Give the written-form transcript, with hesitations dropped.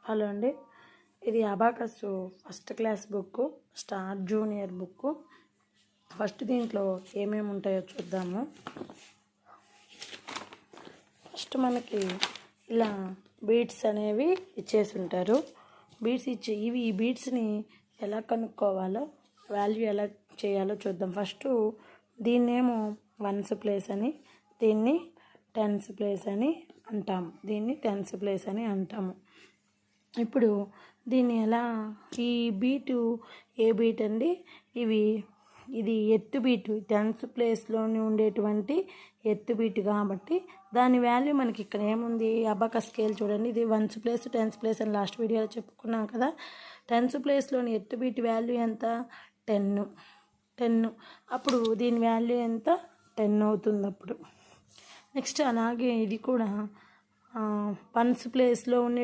Hello అండి, ఇది abacus first class book, star junior book. First దీంట్లో ఏమేమి ఉంటాయో చూద్దాము. ఫస్ట్ మనకి ఇలా బీడ్స్ అనేవి ఇచ్చేసి ఉంటారు. బీడ్స్ ఇచ్చి ఈ బీడ్స్ని ఎలా కనుక్కోవాలో, వాల్యూ ఎలా చేయాలో చూద్దాం. ఫస్ట్ దీన్నేమో వన్స్ ప్లేస్ అని, దీన్ని టెన్స్ ప్లేస్ అని అంటాము. టెన్స్ ప్లేస్ అని అంటాము. ఇప్పుడు దీన్ని ఎలా, ఈ బీటు ఏ బీట్ అండి? ఇది ఎత్తు బీటు, టెన్స్ ప్లేస్లోని ఉండేటువంటి ఎత్తు బీటు కాబట్టి దాని వాల్యూ మనకి ఇక్కడ ఏముంది? అబాకస్ స్కేల్ చూడండి. ఇది వన్స్ ప్లేస్, టెన్స్ ప్లేస్ అని లాస్ట్ వీడియోలో చెప్పుకున్నాం కదా. టెన్స్ ప్లేస్లోని ఎత్తు బీటు వాల్యూ ఎంత? 10. అప్పుడు దీని వాల్యూ ఎంత? 10 అవుతుంది అప్పుడు. నెక్స్ట్ అలాగే ఇది కూడా వన్స్ ప్లేస్లో ఉండే